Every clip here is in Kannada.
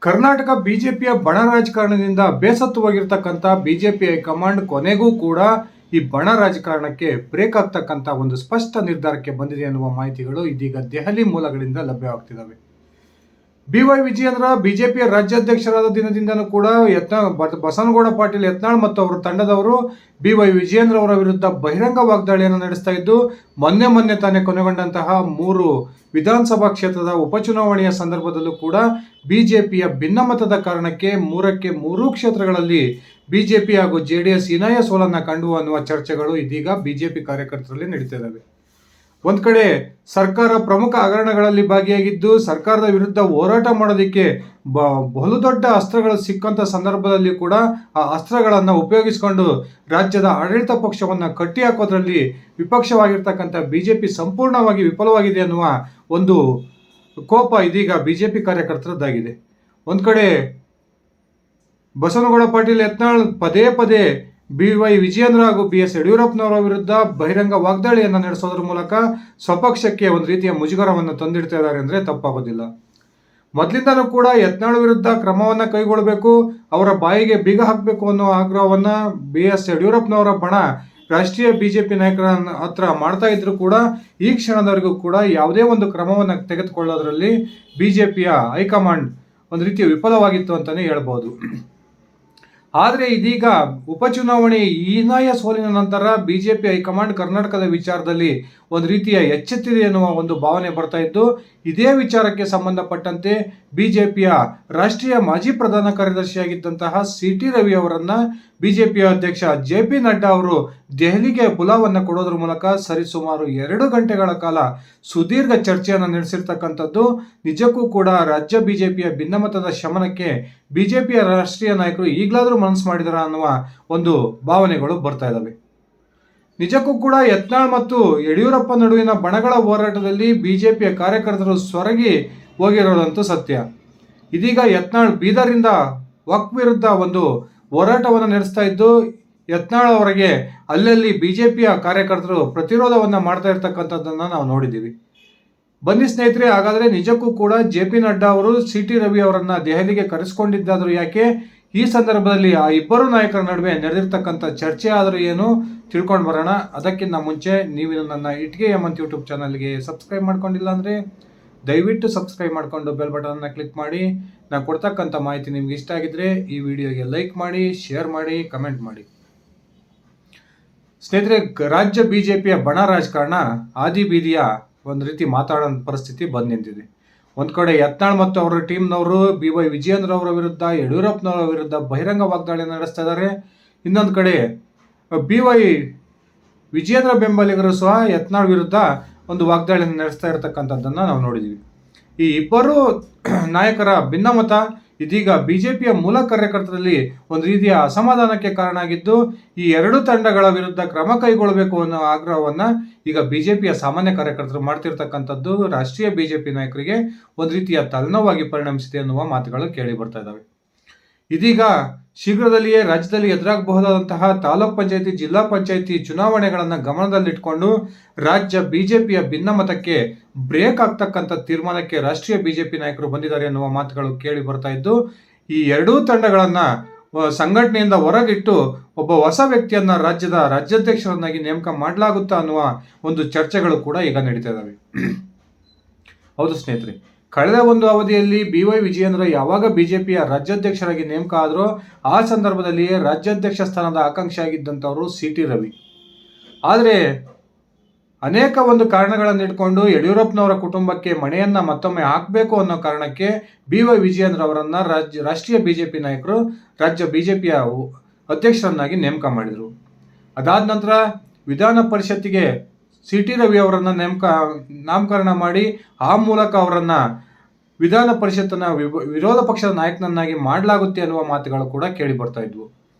ಕರ್ನಾಟಕ ಬಿಜೆಪಿಯ ಬಣ ರಾಜಕಾರಣದಿಂದ ಬೇಸತ್ತು ಹೋಗಿರ್ತಕ್ಕಂಥ ಬಿಜೆಪಿ ಹೈಕಮಾಂಡ್ ಕೊನೆಗೂ ಕೂಡ ಈ ಬಣ ರಾಜಕಾರಣಕ್ಕೆ ಬ್ರೇಕ್ ಆಗ್ತಕ್ಕಂಥ ಒಂದು ಸ್ಪಷ್ಟ ನಿರ್ಧಾರಕ್ಕೆ ಬಂದಿದೆ ಎನ್ನುವ ಮಾಹಿತಿಗಳು ಇದೀಗ ದೆಹಲಿ ಮೂಲಗಳಿಂದ ಲಭ್ಯವಾಗ್ತಿದ್ದಾವೆ. BY ವಿಜಯೇಂದ್ರ ಬಿಜೆಪಿಯ ರಾಜ್ಯಾಧ್ಯಕ್ಷರಾದ ದಿನದಿಂದನೂ ಕೂಡ ಬಸನಗೌಡ ಪಾಟೀಲ್ ಯತ್ನಾಳ್ ಮತ್ತು ಅವರ ತಂಡದವರು BY ವಿಜಯೇಂದ್ರ ಅವರ ವಿರುದ್ಧ ಬಹಿರಂಗ ವಾಗ್ದಾಳಿಯನ್ನು ನಡೆಸ್ತಾ ಇದ್ದು, ಮೊನ್ನೆ ತಾನೇ ಕೊನೆಗೊಂಡಂತಹ 3 ವಿಧಾನಸಭಾ ಕ್ಷೇತ್ರದ ಉಪಚುನಾವಣೆಯ ಸಂದರ್ಭದಲ್ಲೂ ಕೂಡ ಬಿಜೆಪಿಯ ಭಿನ್ನಮತದ ಕಾರಣಕ್ಕೆ 3ಕ್ಕೆ 3 ಕ್ಷೇತ್ರಗಳಲ್ಲಿ ಬಿಜೆಪಿ ಹಾಗೂ JDS ಹೀನಾಯ ಸೋಲನ್ನ ಕಂಡು ಅನ್ನುವ ಚರ್ಚೆಗಳು ಇದೀಗ ಬಿಜೆಪಿ ಕಾರ್ಯಕರ್ತರಲ್ಲಿ ನಡೀತಿದ್ದಾವೆ. ಒಂದ್ ಕಡೆ ಸರ್ಕಾರ ಪ್ರಮುಖ ಹಗರಣಗಳಲ್ಲಿ ಭಾಗಿಯಾಗಿದ್ದು ಸರ್ಕಾರದ ವಿರುದ್ಧ ಹೋರಾಟ ಮಾಡೋದಕ್ಕೆ ಬಲು ದೊಡ್ಡ ಅಸ್ತ್ರಗಳು ಸಿಕ್ಕಂತ ಸಂದರ್ಭದಲ್ಲಿ ಕೂಡ ಆ ಅಸ್ತ್ರಗಳನ್ನು ಉಪಯೋಗಿಸಿಕೊಂಡು ರಾಜ್ಯದ ಆಡಳಿತ ಪಕ್ಷವನ್ನ ಕಟ್ಟಿ ಹಾಕೋದ್ರಲ್ಲಿ ವಿಪಕ್ಷವಾಗಿರ್ತಕ್ಕಂಥ ಬಿಜೆಪಿ ಸಂಪೂರ್ಣವಾಗಿ ವಿಫಲವಾಗಿದೆ ಅನ್ನುವ ಒಂದು ಕೋಪ ಇದೀಗ ಬಿಜೆಪಿ ಕಾರ್ಯಕರ್ತರದ್ದಾಗಿದೆ. ಒಂದ್ ಕಡೆ ಬಸನಗೌಡ ಪಾಟೀಲ್ ಯತ್ನಾಳ್ ಪದೇ BY ವಿಜಯೇಂದ್ರ ಹಾಗೂ BS ಯಡಿಯೂರಪ್ಪನವರ ವಿರುದ್ಧ ಬಹಿರಂಗ ವಾಗ್ದಾಳಿಯನ್ನು ನಡೆಸೋದ್ರ ಮೂಲಕ ಸ್ವಪಕ್ಷಕ್ಕೆ ಒಂದು ರೀತಿಯ ಮುಜುಗರವನ್ನು ತಂದಿಡ್ತಾ ಇದ್ದಾರೆ ಅಂದರೆ ತಪ್ಪಾಗೋದಿಲ್ಲ. ಮೊದಲಿಂದನೂ ಕೂಡ ಯತ್ನಾಳ್ ವಿರುದ್ಧ ಕ್ರಮವನ್ನು ಕೈಗೊಳ್ಳಬೇಕು, ಅವರ ಬಾಯಿಗೆ ಬೀಗ ಹಾಕಬೇಕು ಅನ್ನೋ ಆಗ್ರಹವನ್ನ BS ಯಡಿಯೂರಪ್ಪನವರ ಬಣ ರಾಷ್ಟ್ರೀಯ ಬಿಜೆಪಿ ನಾಯಕರ ಹತ್ರ ಮಾಡ್ತಾ ಇದ್ರು ಕೂಡ ಈ ಕ್ಷಣದವರೆಗೂ ಕೂಡ ಯಾವುದೇ ಒಂದು ಕ್ರಮವನ್ನು ತೆಗೆದುಕೊಳ್ಳೋದ್ರಲ್ಲಿ ಬಿಜೆಪಿಯ ಹೈಕಮಾಂಡ್ ಒಂದು ರೀತಿಯ ವಿಫಲವಾಗಿತ್ತು ಅಂತಾನೆ ಹೇಳ್ಬೋದು. ಆದರೆ ಇದೀಗ ಉಪಚುನಾವಣೆ ಹೀನಾಯ ಸೋಲಿನ ನಂತರ ಬಿಜೆಪಿ ಹೈಕಮಾಂಡ್ ಕರ್ನಾಟಕದ ವಿಚಾರದಲ್ಲಿ ಒಂದು ರೀತಿಯ ಎಚ್ಚೆತ್ತಿದೆ ಎನ್ನುವ ಒಂದು ಭಾವನೆ ಬರ್ತಾ ಇದ್ದು, ಇದೇ ವಿಚಾರಕ್ಕೆ ಸಂಬಂಧಪಟ್ಟಂತೆ ಬಿಜೆಪಿಯ ರಾಷ್ಟ್ರೀಯ ಮಾಜಿ ಪ್ರಧಾನ ಕಾರ್ಯದರ್ಶಿಯಾಗಿದ್ದಂತಹ CT ರವಿ ಅವರನ್ನ ಬಿಜೆಪಿಯ ಅಧ್ಯಕ್ಷ JP ನಡ್ಡಾ ಅವರು ದೆಹಲಿಗೆ ಬುಲಾವನ್ನ ಕೊಡೋದ್ರ ಮೂಲಕ ಸರಿಸುಮಾರು 2 ಗಂಟೆಗಳ ಕಾಲ ಸುದೀರ್ಘ ಚರ್ಚೆಯನ್ನು ನಡೆಸಿರ್ತಕ್ಕಂಥದ್ದು ನಿಜಕ್ಕೂ ಕೂಡ ರಾಜ್ಯ ಬಿಜೆಪಿಯ ಭಿನ್ನಮತದ ಶಮನಕ್ಕೆ ಬಿಜೆಪಿಯ ರಾಷ್ಟ್ರೀಯ ನಾಯಕರು ಈಗಲಾದರೂ ಮನಸ್ಸು ಮಾಡಿದಾರ ಅನ್ನುವ ಒಂದು ಭಾವನೆಗಳು ಬರ್ತಾ ಇದ್ದಾವೆ. ನಿಜಕ್ಕೂ ಕೂಡ ಯತ್ನಾಳ್ ಮತ್ತು ಯಡಿಯೂರಪ್ಪ ನಡುವಿನ ಬಣಗಳ ಹೋರಾಟದಲ್ಲಿ ಬಿಜೆಪಿಯ ಕಾರ್ಯಕರ್ತರು ಸೊರಗಿ ಹೋಗಿರೋದಂತೂ ಸತ್ಯ. ಇದೀಗ ಯತ್ನಾಳ್ ಬೀದರಿಂದ ವಕ್ಫ್ ವಿರುದ್ಧ ಒಂದು ಹೋರಾಟವನ್ನು ನಡೆಸ್ತಾ ಇದ್ದು, ಯತ್ನಾಳ್ ಅವರಿಗೆ ಅಲ್ಲಲ್ಲಿ ಬಿಜೆಪಿಯ ಕಾರ್ಯಕರ್ತರು ಪ್ರತಿರೋಧವನ್ನು ಮಾಡ್ತಾ ಇರ್ತಕ್ಕಂಥದ್ದನ್ನು ನಾವು ನೋಡಿದ್ದೀವಿ. ಬನ್ನಿ ಸ್ನೇಹಿತರೆ, ಹಾಗಾದರೆ ನಿಜಕ್ಕೂ ಕೂಡ JP ನಡ್ಡಾ ಅವರು CT ರವಿ ಅವರನ್ನ ದೆಹಲಿಗೆ ಕರೆಸಿಕೊಂಡಿದ್ದಾದರೂ ಯಾಕೆ, ಈ ಸಂದರ್ಭದಲ್ಲಿ ಆ ಇಬ್ಬರು ನಾಯಕರ ನಡುವೆ ನಡೆದಿರ್ತಕ್ಕಂಥ ಚರ್ಚೆ ಆದರೂ ಏನು ತಿಳ್ಕೊಂಡು ಬರೋಣ. ಅದಕ್ಕಿಂತ ಮುಂಚೆ ನೀವು ನನ್ನ ಇಟ್ಗೆ ಹೇಮಂತ್ ಯೂಟ್ಯೂಬ್ ಚಾನಲ್ಗೆ ಸಬ್ಸ್ಕ್ರೈಬ್ ಮಾಡ್ಕೊಂಡಿಲ್ಲ ಅಂದರೆ ದಯವಿಟ್ಟು ಸಬ್ಸ್ಕ್ರೈಬ್ ಮಾಡಿಕೊಂಡು ಬೆಲ್ ಬಟನ್ನ ಕ್ಲಿಕ್ ಮಾಡಿ. ನಾನು ಕೊಡ್ತಕ್ಕಂಥ ಮಾಹಿತಿ ನಿಮ್ಗೆ ಇಷ್ಟ ಆಗಿದ್ರೆ ಈ ವಿಡಿಯೋಗೆ ಲೈಕ್ ಮಾಡಿ, ಶೇರ್ ಮಾಡಿ, ಕಮೆಂಟ್ ಮಾಡಿ. ಸ್ನೇಹಿತರೆ, ರಾಜ್ಯ ಬಿಜೆಪಿಯ ಬಣ ರಾಜಕಾರಣ ಆದಿ ಬೀದಿಯ ಒಂದು ರೀತಿ ಮಾತಾಡೋ ಪರಿಸ್ಥಿತಿ ಬಂದು ನಿಂತಿದೆ. ಒಂದು ಕಡೆ ಯತ್ನಾಳ್ ಮತ್ತು ಅವರ ಟೀಮ್ನವರು BY ವಿಜಯೇಂದ್ರ ಅವರ ವಿರುದ್ಧ, ಯಡಿಯೂರಪ್ಪನವರ ವಿರುದ್ಧ ಬಹಿರಂಗ ವಾಗ್ದಾಳಿಯನ್ನು ನಡೆಸ್ತಾ ಇದ್ದಾರೆ. ಇನ್ನೊಂದು ಕಡೆ BY ವಿಜಯೇಂದ್ರ ಬೆಂಬಲಿಗರು ಸಹ ಯತ್ನಾಳ್ ವಿರುದ್ಧ ಒಂದು ವಾಗ್ದಾಳಿಯನ್ನು ನಡೆಸ್ತಾ ಇರತಕ್ಕಂಥದ್ದನ್ನು ನಾವು ನೋಡಿದ್ದೀವಿ. ಈ ಇಬ್ಬರು ನಾಯಕರ ಭಿನ್ನಮತ ಇದೀಗ ಬಿಜೆಪಿಯ ಮೂಲ ಕಾರ್ಯಕರ್ತರಲ್ಲಿ ಒಂದು ರೀತಿಯ ಅಸಮಾಧಾನಕ್ಕೆ ಕಾರಣ ಆಗಿದ್ದು, ಈ 2 ತಂಡಗಳ ವಿರುದ್ಧ ಕ್ರಮ ಕೈಗೊಳ್ಳಬೇಕು ಅನ್ನೋ ಆಗ್ರಹವನ್ನ ಈಗ ಬಿಜೆಪಿಯ ಸಾಮಾನ್ಯ ಕಾರ್ಯಕರ್ತರು ಮಾಡ್ತಿರ್ತಕ್ಕಂಥದ್ದು ರಾಷ್ಟ್ರೀಯ ಬಿಜೆಪಿ ನಾಯಕರಿಗೆ ಒಂದು ರೀತಿಯ ತಲೆನೋವಾಗಿ ಪರಿಣಮಿಸಿದೆ ಅನ್ನುವ ಮಾತುಗಳು ಕೇಳಿ ಬರ್ತಾ ಇದ್ದಾವೆ. ಇದೀಗ ಶೀಘ್ರದಲ್ಲಿಯೇ ರಾಜ್ಯದಲ್ಲಿ ಎದುರಾಗಬಹುದಾದಂತಹ ತಾಲೂಕ್ ಪಂಚಾಯತಿ, ಜಿಲ್ಲಾ ಪಂಚಾಯತಿ ಚುನಾವಣೆಗಳನ್ನು ಗಮನದಲ್ಲಿಟ್ಕೊಂಡು ರಾಜ್ಯ ಬಿಜೆಪಿಯ ಭಿನ್ನಮತಕ್ಕೆ ಬ್ರೇಕ್ ಆಗ್ತಕ್ಕಂಥ ತೀರ್ಮಾನಕ್ಕೆ ರಾಷ್ಟ್ರೀಯ ಬಿಜೆಪಿ ನಾಯಕರು ಬಂದಿದ್ದಾರೆ ಅನ್ನುವ ಮಾತುಗಳು ಕೇಳಿ ಬರ್ತಾ ಇದ್ದು, ಈ 2 ತಂಡಗಳನ್ನ ಸಂಘಟನೆಯಿಂದ ಹೊರಗಿಟ್ಟು ಒಬ್ಬ ಹೊಸ ವ್ಯಕ್ತಿಯನ್ನ ರಾಜ್ಯದ ರಾಜ್ಯಾಧ್ಯಕ್ಷರನ್ನಾಗಿ ನೇಮಕ ಮಾಡಲಾಗುತ್ತಾ ಅನ್ನುವ ಒಂದು ಚರ್ಚೆಗಳು ಕೂಡ ಈಗ ನಡೀತಾ ಇದ್ದಾವೆ. ಹೌದು ಸ್ನೇಹಿತರೆ, ಕಳೆದ ಒಂದು ಅವಧಿಯಲ್ಲಿ BY ವಿಜಯೇಂದ್ರ ಯಾವಾಗ ಬಿಜೆಪಿಯ ರಾಜ್ಯಾಧ್ಯಕ್ಷರಾಗಿ ನೇಮಕ ಆದರೂ ಆ ಸಂದರ್ಭದಲ್ಲಿಯೇ ರಾಜ್ಯಾಧ್ಯಕ್ಷ ಸ್ಥಾನದ ಆಕಾಂಕ್ಷಿ ಆಗಿದ್ದಂಥವರು CT ರವಿ. ಆದರೆ ಅನೇಕ ಒಂದು ಕಾರಣಗಳನ್ನು ಇಟ್ಕೊಂಡು ಯಡಿಯೂರಪ್ಪನವರ ಕುಟುಂಬಕ್ಕೆ ಮಣೆಯನ್ನು ಮತ್ತೊಮ್ಮೆ ಹಾಕಬೇಕು ಅನ್ನೋ ಕಾರಣಕ್ಕೆ BY ವಿಜಯೇಂದ್ರ ಅವರನ್ನು ರಾಷ್ಟ್ರೀಯ ಬಿಜೆಪಿ ನಾಯಕರು ರಾಜ್ಯ ಬಿಜೆಪಿಯ ಅಧ್ಯಕ್ಷರನ್ನಾಗಿ ನೇಮಕ ಮಾಡಿದರು. ಅದಾದ ನಂತರ ವಿಧಾನ ಪರಿಷತ್ತಿಗೆ CT ರವಿ ಅವರನ್ನು ನಾಮಕರಣ ಮಾಡಿ ಆ ಮೂಲಕ ಅವರನ್ನು ವಿಧಾನ ಪರಿಷತ್ತಿನ ವಿರೋಧ ಪಕ್ಷದ ನಾಯಕನನ್ನಾಗಿ ಮಾಡಲಾಗುತ್ತೆ ಅನ್ನುವ ಮಾತುಗಳು ಕೂಡ ಕೇಳಿ ಬರ್ತಾ ಇದ್ವು.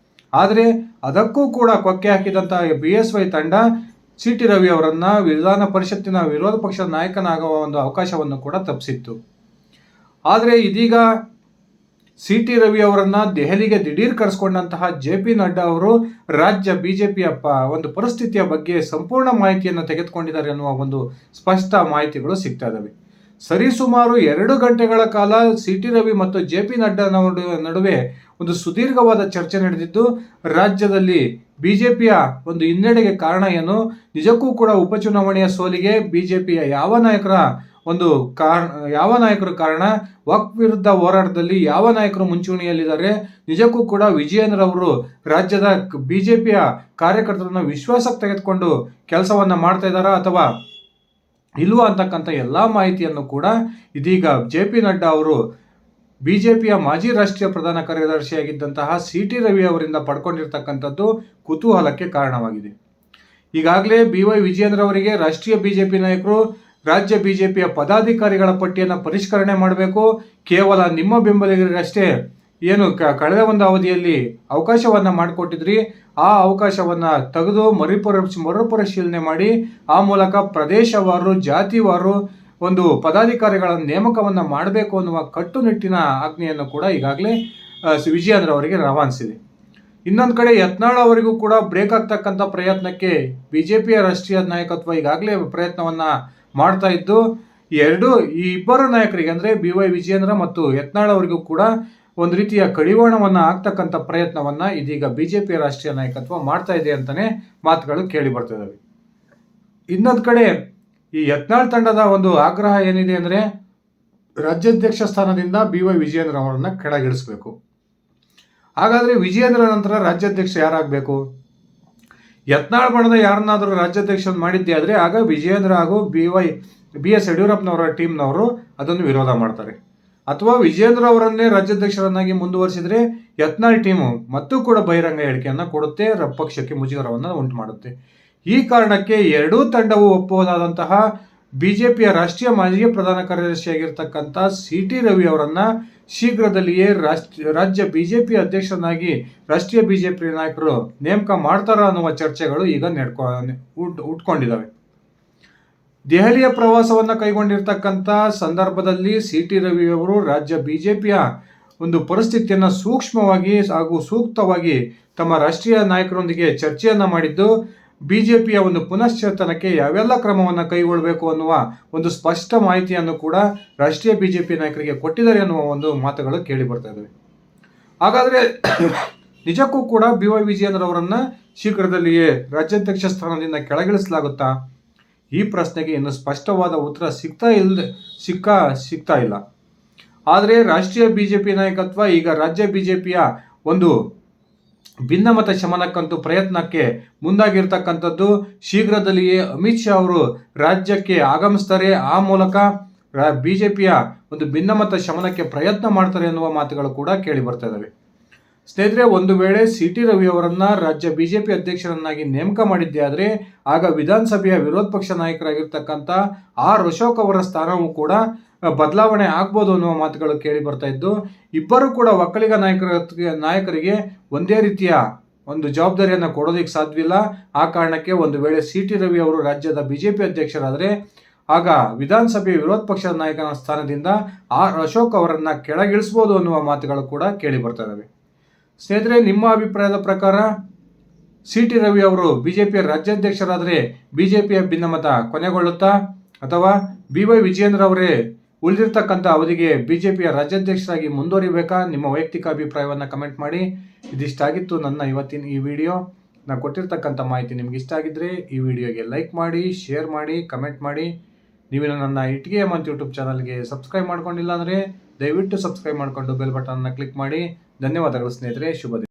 ಆದರೆ ಅದಕ್ಕೂ ಕೂಡ ಕೊಕ್ಕೆ ಹಾಕಿದಂಥ BSY ತಂಡ CT ರವಿ ಅವರನ್ನ ವಿಧಾನ ಪರಿಷತ್ತಿನ ವಿರೋಧ ಪಕ್ಷದ ನಾಯಕನಾಗುವ ಒಂದು ಅವಕಾಶವನ್ನು ಕೂಡ ತಪ್ಪಿಸಿತ್ತು. ಆದರೆ ಇದೀಗ CT ರವಿ ಅವರನ್ನ ದೆಹಲಿಗೆ ದಿಢೀರ್ ಕರೆಸ್ಕೊಂಡಂತಹ JP ನಡ್ಡಾ ಅವರು ರಾಜ್ಯ ಬಿಜೆಪಿಯ ಒಂದು ಪರಿಸ್ಥಿತಿಯ ಬಗ್ಗೆ ಸಂಪೂರ್ಣ ಮಾಹಿತಿಯನ್ನು ತೆಗೆದುಕೊಂಡಿದ್ದಾರೆ ಅನ್ನುವ ಒಂದು ಸ್ಪಷ್ಟ ಮಾಹಿತಿಗಳು ಸಿಗ್ತಾ ಇದ್ದಾವೆ. ಸರಿಸುಮಾರು 2 ಗಂಟೆಗಳ ಕಾಲ ಸಿ.ಟಿ. ರವಿ ಮತ್ತು ಜೆ.ಪಿ. ನಡ್ಡಾ ನಡುವೆ ಒಂದು ಸುದೀರ್ಘವಾದ ಚರ್ಚೆ ನಡೆದಿದ್ದು ರಾಜ್ಯದಲ್ಲಿ ಬಿಜೆಪಿಯ ಒಂದು ಹಿನ್ನಡೆಗೆ ಕಾರಣ ಏನು, ನಿಜಕ್ಕೂ ಕೂಡ ಉಪಚುನಾವಣೆಯ ಸೋಲಿಗೆ ಬಿಜೆಪಿಯ ಯಾವ ನಾಯಕರು ಕಾರಣ, ವಕ್ಫ್ ವಿರುದ್ಧ ಹೋರಾಟದಲ್ಲಿ ಯಾವ ನಾಯಕರು ಮುಂಚೂಣಿಯಲ್ಲಿದ್ದಾರೆ, ನಿಜಕ್ಕೂ ಕೂಡ ವಿಜಯೇಂದ್ರ ಅವರು ರಾಜ್ಯದ ಬಿಜೆಪಿಯ ಕಾರ್ಯಕರ್ತರನ್ನ ವಿಶ್ವಾಸಕ್ಕೆ ತೆಗೆದುಕೊಂಡು ಕೆಲಸವನ್ನ ಮಾಡ್ತಾ ಇದ್ದಾರಾ ಅಥವಾ ಇಲ್ವಾ ಅಂತಕ್ಕಂಥ ಎಲ್ಲ ಮಾಹಿತಿಯನ್ನು ಕೂಡ ಇದೀಗ ಜೆ.ಪಿ. ನಡ್ಡಾ ಅವರು ಬಿಜೆಪಿಯ ಮಾಜಿ ರಾಷ್ಟ್ರೀಯ ಪ್ರಧಾನ ಕಾರ್ಯದರ್ಶಿಯಾಗಿದ್ದಂತಹ ಸಿ.ಟಿ. ರವಿ ಅವರಿಂದ ಪಡ್ಕೊಂಡಿರ್ತಕ್ಕಂಥದ್ದು ಕುತೂಹಲಕ್ಕೆ ಕಾರಣವಾಗಿದೆ. ಈಗಾಗಲೇ ಬಿ.ವೈ. ವಿಜಯೇಂದ್ರ ಅವರಿಗೆ ರಾಷ್ಟ್ರೀಯ ಬಿಜೆಪಿ ನಾಯಕರು ರಾಜ್ಯ ಬಿಜೆಪಿಯ ಪದಾಧಿಕಾರಿಗಳ ಪಟ್ಟಿಯನ್ನು ಪರಿಷ್ಕರಣೆ ಮಾಡಬೇಕು, ಕೇವಲ ನಿಮ್ಮ ಬೆಂಬಲಿಗರಿಗಷ್ಟೇ ಏನು ಕಳೆದ ಒಂದು ಅವಧಿಯಲ್ಲಿ ಅವಕಾಶವನ್ನ ಮಾಡಿಕೊಟ್ಟಿದ್ರಿ, ಆ ಅವಕಾಶವನ್ನ ತೆಗೆದು ಮರುಪರಿಶೀಲನೆ ಮಾಡಿ ಆ ಮೂಲಕ ಪ್ರದೇಶವಾರು ಜಾತಿವಾರು ಒಂದು ಪದಾಧಿಕಾರಿಗಳ ನೇಮಕವನ್ನ ಮಾಡಬೇಕು ಅನ್ನುವ ಕಟ್ಟುನಿಟ್ಟಿನ ಆಜ್ಞೆಯನ್ನು ಕೂಡ ಈಗಾಗಲೇ ವಿಜಯೇಂದ್ರ ಅವರಿಗೆ ರವಾನಿಸಿದೆ. ಇನ್ನೊಂದು ಕಡೆ ಯತ್ನಾಳ್ ಅವರಿಗೂ ಕೂಡ ಬ್ರೇಕ್ ಆಗ್ತಕ್ಕಂಥ ಪ್ರಯತ್ನಕ್ಕೆ ಬಿಜೆಪಿಯ ರಾಷ್ಟ್ರೀಯ ನಾಯಕತ್ವ ಈಗಾಗಲೇ ಪ್ರಯತ್ನವನ್ನ ಮಾಡ್ತಾ ಇದ್ದು ಈ ಇಬ್ಬರು ನಾಯಕರಿಗೆ ಅಂದ್ರೆ ಬಿ.ವೈ. ವಿಜಯೇಂದ್ರ ಮತ್ತು ಯತ್ನಾಳ್ ಅವರಿಗೂ ಕೂಡ ಒಂದು ರೀತಿಯ ಕಡಿವಾಣವನ್ನ ಆಗ್ತಕ್ಕಂಥ ಪ್ರಯತ್ನವನ್ನ ಇದೀಗ ಬಿಜೆಪಿಯ ರಾಷ್ಟ್ರೀಯ ನಾಯಕತ್ವ ಮಾಡ್ತಾ ಇದೆ ಅಂತಾನೆ ಮಾತುಗಳು ಕೇಳಿ ಬರ್ತಿದ್ದಾವೆ. ಇನ್ನೊಂದು ಕಡೆ ಈ ಯತ್ನಾಳ್ ತಂಡದ ಒಂದು ಆಗ್ರಹ ಏನಿದೆ ಅಂದ್ರೆ ರಾಜ್ಯಾಧ್ಯಕ್ಷ ಸ್ಥಾನದಿಂದ ಬಿ.ವೈ. ವಿಜಯೇಂದ್ರ ಅವರನ್ನ ಕೆಳಗಿಳಿಸಬೇಕು. ಹಾಗಾದ್ರೆ ವಿಜಯೇಂದ್ರ ನಂತರ ರಾಜ್ಯಾಧ್ಯಕ್ಷ ಯಾರಾಗಬೇಕು? ಯತ್ನಾಳ್ ಬಣದ ಯಾರನ್ನಾದರೂ ರಾಜ್ಯಾಧ್ಯಕ್ಷ ಮಾಡಿದ್ದೆ ಆದ್ರೆ ಆಗ ವಿಜಯೇಂದ್ರ ಹಾಗೂ ಬಿ.ಎಸ್. ಯಡಿಯೂರಪ್ಪನವರ ಟೀಮ್ನವರು ಅದನ್ನು ವಿರೋಧ ಮಾಡ್ತಾರೆ. ಅಥವಾ ವಿಜಯೇಂದ್ರ ಅವರನ್ನೇ ರಾಜ್ಯಾಧ್ಯಕ್ಷರನ್ನಾಗಿ ಮುಂದುವರಿಸಿದ್ರೆ ಯತ್ನಾಳ್ ಟೀಮು ಮತ್ತೂ ಕೂಡ ಬಹಿರಂಗ ಹೇಳಿಕೆಯನ್ನ ಕೊಡುತ್ತೆ, ಪಕ್ಷಕ್ಕೆ ಮುಜುಗರವನ್ನು ಉಂಟು ಮಾಡುತ್ತೆ. ಈ ಕಾರಣಕ್ಕೆ ಎರಡೂ ತಂಡವು ಒಪ್ಪಬಹುದಾದಂತಹ ಬಿಜೆಪಿಯ ರಾಷ್ಟ್ರೀಯ ಮಾಜಿ ಪ್ರಧಾನ ಕಾರ್ಯದರ್ಶಿಯಾಗಿರ್ತಕ್ಕಂಥ ಸಿ.ಟಿ. ರವಿ ಅವರನ್ನ ಶೀಘ್ರದಲ್ಲಿಯೇ ರಾಜ್ಯ ಬಿಜೆಪಿ ಅಧ್ಯಕ್ಷರನ್ನಾಗಿ ರಾಷ್ಟ್ರೀಯ ಬಿಜೆಪಿ ನಾಯಕರು ನೇಮಕ ಮಾಡ್ತಾರ ಅನ್ನುವ ಚರ್ಚೆಗಳು ಈಗ ಉಟ್ಕೊಂಡಿದ್ದಾವೆ. ದೆಹಲಿಯ ಪ್ರವಾಸವನ್ನ ಕೈಗೊಂಡಿರ್ತಕ್ಕಂಥ ಸಂದರ್ಭದಲ್ಲಿ ಸಿ.ಟಿ. ರವಿ ಅವರು ರಾಜ್ಯ ಬಿಜೆಪಿಯ ಒಂದು ಪರಿಸ್ಥಿತಿಯನ್ನ ಸೂಕ್ಷ್ಮವಾಗಿ ಹಾಗೂ ಸೂಕ್ತವಾಗಿ ತಮ್ಮ ರಾಷ್ಟ್ರೀಯ ನಾಯಕರೊಂದಿಗೆ ಚರ್ಚೆಯನ್ನ ಮಾಡಿದ್ದು ಬಿಜೆಪಿಯ ಒಂದು ಪುನಶ್ಚೇತನಕ್ಕೆ ಯಾವೆಲ್ಲ ಕ್ರಮವನ್ನು ಕೈಗೊಳ್ಳಬೇಕು ಅನ್ನುವ ಒಂದು ಸ್ಪಷ್ಟ ಮಾಹಿತಿಯನ್ನು ಕೂಡ ರಾಷ್ಟ್ರೀಯ ಬಿಜೆಪಿ ನಾಯಕರಿಗೆ ಕೊಟ್ಟಿದ್ದಾರೆ ಅನ್ನುವ ಒಂದು ಮಾತುಗಳು ಕೇಳಿ ಬರ್ತಾ ಇದ್ದಾವೆ. ಹಾಗಾದ್ರೆ ನಿಜಕ್ಕೂ ಕೂಡ ಬಿ.ವೈ. ವಿಜಯೇಂದ್ರ ಅವರನ್ನ ಶೀಘ್ರದಲ್ಲಿಯೇ ರಾಜ್ಯಾಧ್ಯಕ್ಷ ಸ್ಥಾನದಿಂದ ಕೆಳಗಿಳಿಸಲಾಗುತ್ತಾ? ಈ ಪ್ರಶ್ನೆಗೆ ಇನ್ನು ಸ್ಪಷ್ಟವಾದ ಉತ್ತರ ಸಿಗ್ತಾ ಇಲ್ಲ. ಆದರೆ ರಾಷ್ಟ್ರೀಯ ಬಿಜೆಪಿ ನಾಯಕತ್ವ ಈಗ ರಾಜ್ಯ ಬಿಜೆಪಿಯ ಒಂದು ಭಿನ್ನಮತ ಶಮನಕ್ಕಂತೂ ಪ್ರಯತ್ನಕ್ಕೆ ಮುಂದಾಗಿರ್ತಕ್ಕಂಥದ್ದು. ಶೀಘ್ರದಲ್ಲಿಯೇ ಅಮಿತ್ ಶಾ ಅವರು ರಾಜ್ಯಕ್ಕೆ ಆಗಮಿಸ್ತಾರೆ, ಆ ಮೂಲಕ ಬಿಜೆಪಿಯ ಒಂದು ಭಿನ್ನಮತ ಶಮನಕ್ಕೆ ಪ್ರಯತ್ನ ಮಾಡ್ತಾರೆ ಎನ್ನುವ ಮಾತುಗಳು ಕೂಡ ಕೇಳಿ ಬರ್ತಾ ಇದ್ದಾವೆ. ಸ್ನೇಹಿತರೆ, ಒಂದು ವೇಳೆ ಸಿ.ಟಿ. ರವಿ ಅವರನ್ನ ರಾಜ್ಯ ಬಿಜೆಪಿ ಅಧ್ಯಕ್ಷರನ್ನಾಗಿ ನೇಮಕ ಮಾಡಿದ್ದೆ ಆದರೆ ಆಗ ವಿಧಾನಸಭೆಯ ವಿರೋಧ ಪಕ್ಷ ನಾಯಕರಾಗಿರ್ತಕ್ಕಂಥ ಆರ್ ಅಶೋಕ್ ಅವರ ಸ್ಥಾನವೂ ಕೂಡ ಬದಲಾವಣೆ ಆಗ್ಬೋದು ಅನ್ನುವ ಮಾತುಗಳು ಕೇಳಿ ಬರ್ತಾ ಇದ್ದು, ಇಬ್ಬರು ಕೂಡ ಒಕ್ಕಲಿಗ ನಾಯಕರಿಗೆ ಒಂದೇ ರೀತಿಯ ಒಂದು ಜವಾಬ್ದಾರಿಯನ್ನು ಕೊಡೋದಕ್ಕೆ ಸಾಧ್ಯವಿಲ್ಲ. ಆ ಕಾರಣಕ್ಕೆ ಒಂದು ವೇಳೆ ಸಿ.ಟಿ. ರವಿ ಅವರು ರಾಜ್ಯದ ಬಿಜೆಪಿ ಅಧ್ಯಕ್ಷರಾದರೆ ಆಗ ವಿಧಾನಸಭೆಯ ವಿರೋಧ ಪಕ್ಷದ ನಾಯಕನ ಸ್ಥಾನದಿಂದ ಆರ್ ಅಶೋಕ್ ಅವರನ್ನ ಕೆಳಗಿಳಿಸಬಹುದು ಅನ್ನುವ ಮಾತುಗಳು ಕೂಡ ಕೇಳಿ ಬರ್ತಾ ಇದ್ದಾವೆ. ಸ್ನೇಹಿತರೆ, ನಿಮ್ಮ ಅಭಿಪ್ರಾಯದ ಪ್ರಕಾರ ಸಿ.ಟಿ. ರವಿ ಅವರು ಬಿಜೆಪಿಯ ರಾಜ್ಯಾಧ್ಯಕ್ಷರಾದರೆ ಬಿಜೆಪಿಯ ಭಿನ್ನಮತ ಕೊನೆಗೊಳ್ಳುತ್ತಾ ಅಥವಾ ಬಿ.ವೈ. ವಿಜಯೇಂದ್ರ ಅವರೇ ಉಳಿದಿರ್ತಕ್ಕಂಥ ಅವಧಿಗೆ ಬಿಜೆಪಿಯ ರಾಜ್ಯಾಧ್ಯಕ್ಷರಾಗಿ ಮುಂದುವರಿಬೇಕಾ? ನಿಮ್ಮ ವೈಯಕ್ತಿಕ ಅಭಿಪ್ರಾಯವನ್ನು ಕಮೆಂಟ್ ಮಾಡಿ. ಇದಿಷ್ಟಾಗಿತ್ತು ನನ್ನ ಇವತ್ತಿನ ಈ ವಿಡಿಯೋ. ನಾನು ಕೊಟ್ಟಿರ್ತಕ್ಕಂಥ ಮಾಹಿತಿ ನಿಮ್ಗೆ ಇಷ್ಟ ಆಗಿದ್ರೆ ಈ ವಿಡಿಯೋಗೆ ಲೈಕ್ ಮಾಡಿ, ಶೇರ್ ಮಾಡಿ, ಕಮೆಂಟ್ ಮಾಡಿ. ನೀವು ನನ್ನ ಇಟ್ಟಿಗೆ ಹೇಮಂತ್ ಯೂಟ್ಯೂಬ್ ಚಾನಲ್ಗೆ ಸಬ್ಸ್ಕ್ರೈಬ್ ಮಾಡ್ಕೊಂಡಿಲ್ಲ ಅಂದರೆ ದಯವಿಟ್ಟು ಸಬ್ಸ್ಕ್ರೈಬ್ ಮಾಡಿಕೊಂಡು ಬೆಲ್ ಬಟನ್ನ ಕ್ಲಿಕ್ ಮಾಡಿ. ಧನ್ಯವಾದಗಳು ಸ್ನೇಹಿತರೆ, ಶುಭ ದಿನ.